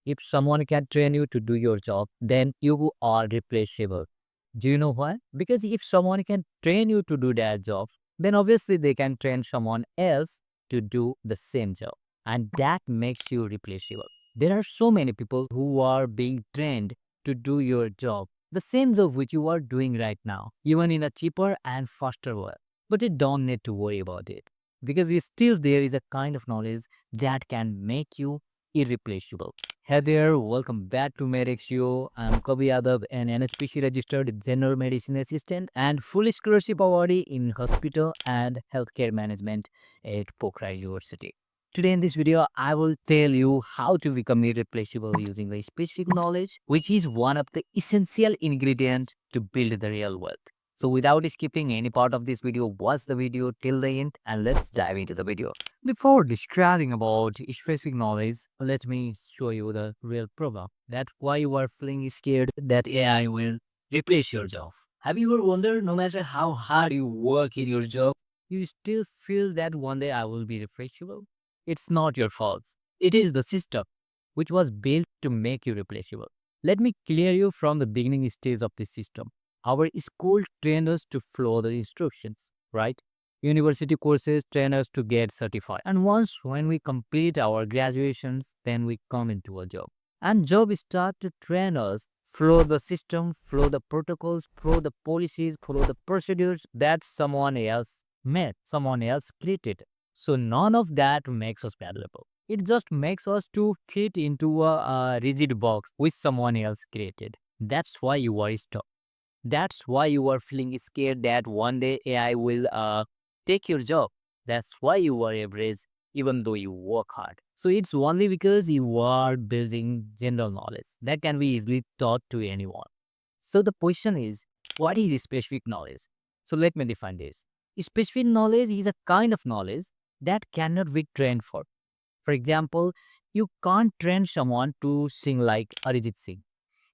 If someone can train you to do your job, then you are replaceable. Do you know why? Because if someone can train you to do that job, then obviously they can train someone else to do the same job. And that makes you replaceable. There are so many people who are being trained to do your job, the same job which you are doing right now, even in a cheaper and faster way. But you don't need to worry about it because still there is a kind of knowledge that can make you irreplaceable. Hey there, welcome back to Medx CEO. I'm Kavi Yadav, an NHPC registered general medicine assistant and full scholarship awardee in hospital and healthcare management at Pokhara University. Today in this video, I will tell you how to become irreplaceable using the specific knowledge, which is one of the essential ingredients to build the real wealth. So without skipping any part of this video, watch the video till the end and let's dive into the video. Before describing about specific knowledge, let me show you the real problem. That's why you are feeling scared that AI will replace your job. Have you ever wondered, no matter how hard you work in your job, you still feel that one day I will be replaceable? It's not your fault. It is the system which was built to make you replaceable. Let me clear you from the beginning stage of this system. Our school trained us to follow the instructions, right? University courses train us to get certified. And once when we complete our graduations, then we come into a job. And job start to train us, follow the system, follow the protocols, follow the policies, follow the procedures that someone else made, someone else created. So none of that makes us valuable. It just makes us to fit into a rigid box which someone else created. That's why you are stuck. That's why you are feeling scared that one day AI will take your job. That's why you are average even though you work hard. So it's only because you are building general knowledge that can be easily taught to anyone. So the question is, what is specific knowledge? So let me define this. Specific knowledge is a kind of knowledge that cannot be trained for. For example, you can't train someone to sing like Arijit Singh.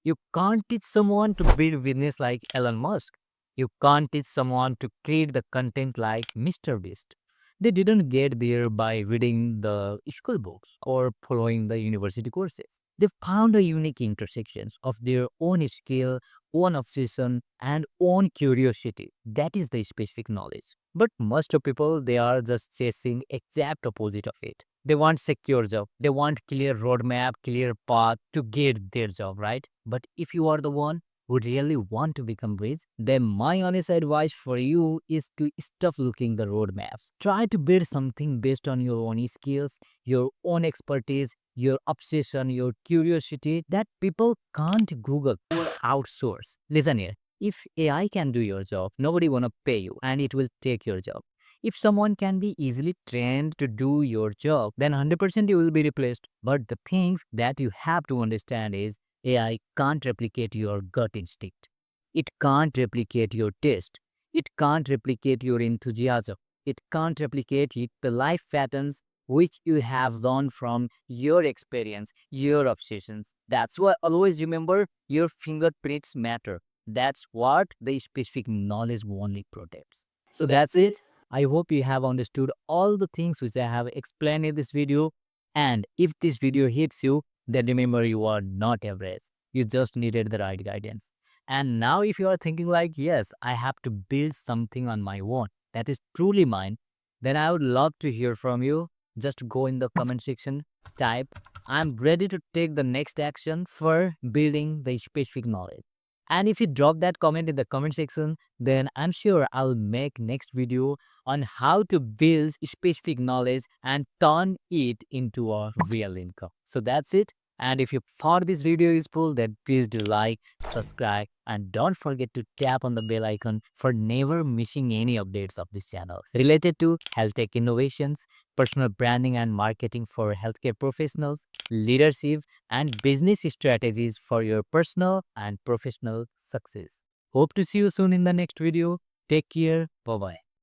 You can't teach someone to build business like Elon Musk. You can't teach someone to create the content like Mr. Beast. They didn't get there by reading the school books or following the university courses. They found a unique intersections of their own skill, own obsession, and own curiosity. That is the specific knowledge. But most of people, they are just chasing exact opposite of it. They want secure job. They want clear roadmap, clear path to get their job, right? But if you are the one who really want to become rich, then my honest advice for you is to stop looking the roadmaps. Try to build something based on your own skills, your own expertise, your obsession, your curiosity that people can't Google or outsource. Listen here. If AI can do your job, nobody wanna pay you and it will take your job. If someone can be easily trained to do your job, then 100% you will be replaced. But the things that you have to understand is AI can't replicate your gut instinct. It can't replicate your taste. It can't replicate your enthusiasm. It can't replicate the life patterns which you have learned from your experience, your obsessions. That's why always remember your fingerprints matter. That's what the specific knowledge only protects. So that's it. I hope you have understood all the things which I have explained in this video. And if this video hits you, then remember you are not average. You just needed the right guidance. And now if you are thinking like, yes, I have to build something on my own that is truly mine, then I would love to hear from you. Just go in the comment section, type, I'm ready to take the next action for building the specific knowledge. And if you drop that comment in the comment section, then I'm sure I'll make next video on how to build specific knowledge and turn it into a real income. So that's it. And if you found this video useful, then please do like, subscribe, and don't forget to tap on the bell icon for never missing any updates of this channel related to health tech innovations, personal branding and marketing for healthcare professionals, leadership, and business strategies for your personal and professional success. Hope to see you soon in the next video. Take care. Bye bye.